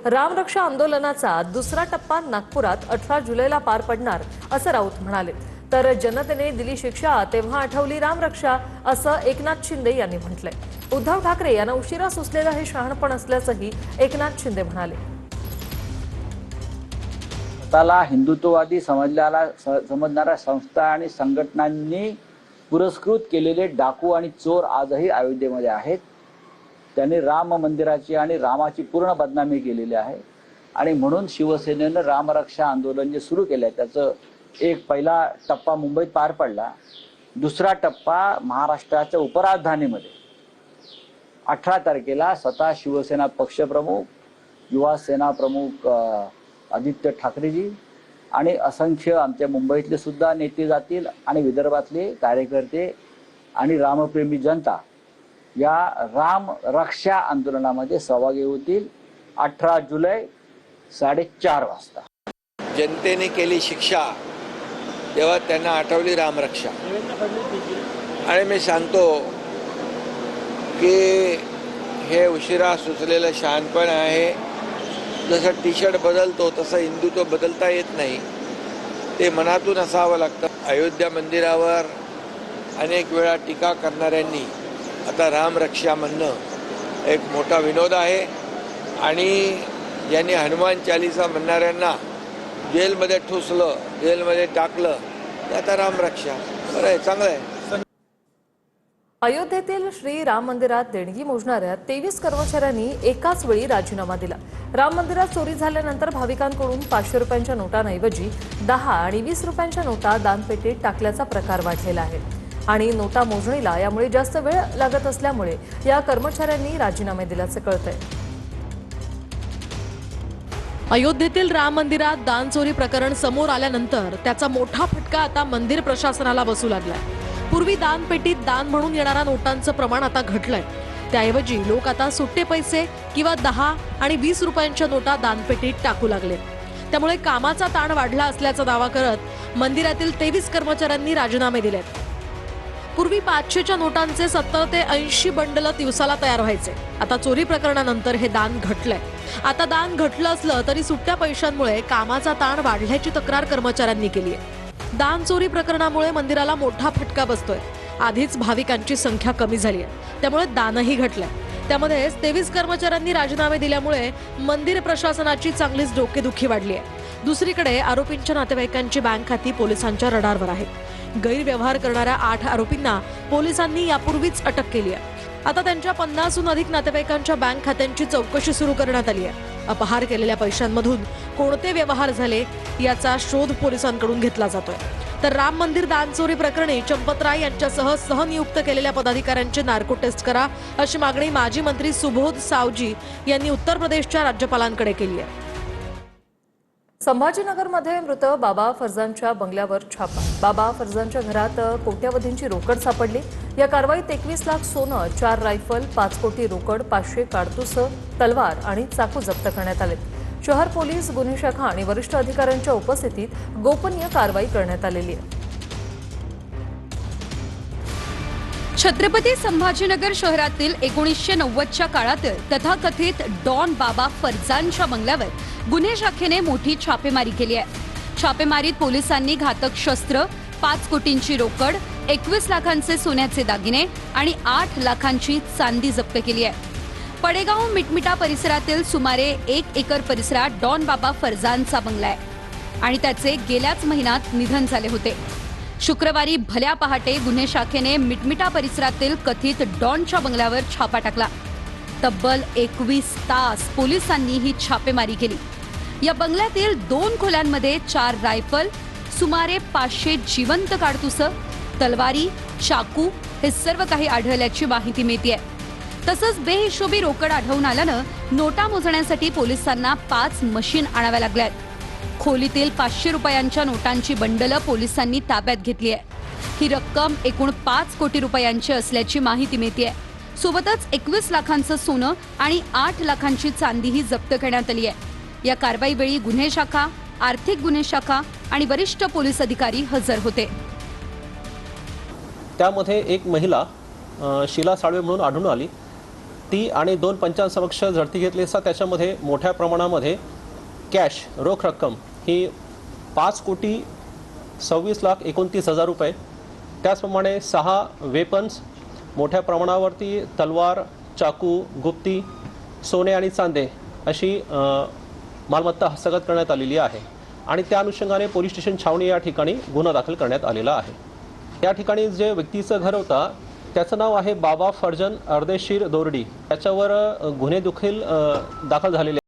रामरक्षा आंदोलनाचा दुसरा टप्पा नागपुरात 18 जुलैला पार पडणार असं राऊत म्हणाले। तर जनतेने दिली शिक्षा तेव्हा आठवली रामरक्षा असं एकनाथ शिंदे यांनी म्हटलंय। उद्धव ठाकरे यांना उशिरा सुचलेलं हे शहाणपण असल्याचंही एकनाथ शिंदे म्हणाले। स्वतःला हिंदुत्ववादी समजणाऱ्या संस्था आणि संघटनांनी पुरस्कृत केलेले डाकू आणि चोर आजही अयोध्येमध्ये आहेत। त्यांनी राम मंदिराची आणि रामाची पूर्ण बदनामी केलेली आहे आणि म्हणून शिवसेनेनं रामरक्षा आंदोलन जे सुरू केलंय त्याचं एक पहिला टप्पा मुंबईत पार पडला। दुसरा टप्पा महाराष्ट्राच्या उपराजधानीमध्ये 18 तारखेला स्वतः शिवसेना पक्षप्रमुख, युवा सेना प्रमुख आदित्य ठाकरेजी आणि असंख्य आमच्या मुंबईतले सुद्धा नेते जातील आणि विदर्भातले कार्यकर्ते आणि रामप्रेमी जनता या राम रक्षा आंदोलनामध्ये सहभागी होतील 18 जुलै 4:30 वाजता। जनतेने केली शिक्षा तेव्हा त्यांना आठवली रामरक्षा। आणि मी सांगतो की हे उशिरा सुचलेलं शहाणपण आहे। जसं टी शर्ट बदलतो तसं हिंदुत्व बदलता येत नाही, ते मनातून असावं लागतं। अयोध्या मंदिरावर अनेक वेळा टीका करणाऱ्यांनी आता रामरक्षा म्हणणं एक मोठा विनोद आहे आणि यांनी हनुमान चालीसा म्हणणाऱ्यांना जेलमध्ये ठुसलं, जेलमध्ये टाकलं, ते आता रामरक्षा। बरं आहे, चांगलं आहे। अयोध्येतील श्री राम मंदिरात देणगी मोजणाऱ्या 23 कर्मचाऱ्यांनी एकाच वेळी राजीनामा दिला। राम मंदिरात चोरी झाल्यानंतर भाविकांकडून 500 रुपयांच्या नोटांऐवजी 10 आणि 20 रुपयांच्या नोटा दानपेटीत टाकल्याचा प्रकार वाढलेला आहे आणि नोटा मोजणीला यामुळे जास्त वेळ लागत असल्यामुळे या कर्मचाऱ्यांनी राजीनामे दिल्याचं कळतंय। अयोध्येतील राम मंदिरात दान चोरी प्रकरण समोर आल्यानंतर त्याचा मोठा फटका आता मंदिर प्रशासनाला बसू लागलाय। पूर्वी दानपेटीत दान म्हणून येणाऱ्या नोटांचं प्रमाण आता घटलंय। त्याऐवजी लोक आता सुट्टे पैसे किंवा 10 आणि 20 रुपयांच्या नोटा दानपेटीत टाकू लागले। त्यामुळे कामाचा ताण वाढला असल्याचा दावा करत मंदिरातील 23 कर्मचाऱ्यांनी राजीनामे दिलेत। पूर्वी 500च्या नोटांचे 70 ते 80 बंडल दिवसाला तयार व्हायचे। आता चोरी प्रकरणानंतर हे दान घटलंय। आता दान घटलं असलं तरी सुट्ट्या पैशांमुळे कामाचा ताण वाढल्याची तक्रार कर्मचाऱ्यांनी केली आहे। दान चोरी प्रकरणामुळे मंदिराला मोठा फटका बसतोय। आधीच भाविकांची संख्या कमी झाली आहे, त्यामुळे दानही घटलंय। त्यामध्ये 23 कर्मचाऱ्यांनी राजीनामे दिल्यामुळे मंदिर प्रशासनाची चांगलीच डोकेदुखी वाढली आहे। दुसरीकडे आरोपींच्या नातेवाईकांची बँक खाती पोलिसांच्या रडारवर आहेत। गैरव्यवहार करणाऱ्या 8 आरोपींना पोलिसांनी यापूर्वीच अटक केली आहे। आता त्यांच्या 50हून अधिक नातेवाईकांच्या बँक खात्यांची चौकशी सुरू करण्यात आली आहे। अपहार केलेल्या पैशांमधून कोणते व्यवहार झाले याचा शोध पोलिसांकडून घेतला जातोय। तर राम मंदिर दान चोरी प्रकरणी चंपत राय यांच्यासह सहनियुक्त केलेल्या पदाधिकाऱ्यांची नार्को टेस्ट करा अशी मागणी माजी मंत्री सुबोध सावजी यांनी उत्तर प्रदेशच्या राज्यपालांकडे केली आहे। संभाजीनगरमध्ये मृत बाबा फरजानच्या बंगल्यावर छापा। बाबा फरजानच्या घरात कोट्यावधींची रोकड सापडली। या कारवाईत 21 लाख सोनं, 4 रायफल, 5 कोटी रोकड, 500 काडतूस, तलवार आणि चाकू जप्त करण्यात आले। शहर पोलीस, गुन्हे शाखा आणि वरिष्ठ अधिकाऱ्यांच्या उपस्थितीत गोपनीय कारवाई करण्यात आलेली आहे। छत्रपती संभाजीनगर शहरातील 1990च्या काळातील तथाकथित डॉन बाबा फरजानच्या बंगल्यावर गुन्हे शाखेने मोठी छापेमारी केली आहे। छापेमारीत पोलिसांनी घातक शस्त्र, 5 कोटींची रोकड, 21 लाखांचे सोन्याचे दागिने आणि 8 लाखांची चांदी जप्त केली आहे। पडेगाव मिटमिटा परिसरातील सुमारे 1 एकर परिसरात डॉन बाबा फरजानचा बंगला आहे आणि त्याचे गेल्याच महिन्यात निधन झाले होते। शुक्रवारी भल्या पहाटे गुन्हे शाखेने मिटमिटा परिसरातील कथित डॉनच्या बंगल्यावर छापा टाकला। तब्बल 21 तास पोलिसांनी ही छापेमारी केली। या बंगल्यातील 2 खोल्यांमध्ये 4 रायफल, सुमारे 500 जिवंत काडतूस, तलवारी, चाकू हे सर्व काही आढळल्याची माहिती मिळते। तसंच बेहिशोबी रोकड आढळून आल्यानं नोटा मोजण्यासाठी पोलिसांना 5 मशीन आणाव्या लागल्यात। खोलीतील 500 रुपयांच्या नोटांची बंडलं पोलिसांनी ताब्यात घेतली आहे। ही रक्कम एकूण 5 कोटी रुपयांची असल्याची माहिती मिळते। सोबतच 21 लाखांचं सोनं आणि 8 लाखांची चांदीही जप्त करण्यात आली आहे। या कारवाईवेळी गुन्हे शाखा, आर्थिक गुन्हे शाखा आणि वरिष्ठ पोलीस अधिकारी हजर होते। त्यामध्ये एक महिला शीला साळवे म्हणून आढळून आली ती आणि 2 पंचांसमक्ष झडती घेतली असता त्याच्यामध्ये मोठ्या प्रमाणामध्ये कॅश रोख रक्कम ही 5,26,29,29,000 रुपये, त्याचप्रमाणे 6 वेपन्स, मोठ्या प्रमाणावरती तलवार, चाकू, गुप्ती, सोने आणि चांदे अशी मालमत्ता हस्तगत करण्यात आलेली आहे आणि त्या अनुषंगाने पोलीस स्टेशन छावणी या ठिकाणी गुन्हा दाखल करण्यात आलेला आहे. या ठिकाणी जे व्यक्तीचं घर होता त्याचं नाव आहे बाबा फर्जन अर्देशीर दोरडी. त्याच्यावर गुन्हे देखील दाखल झालेले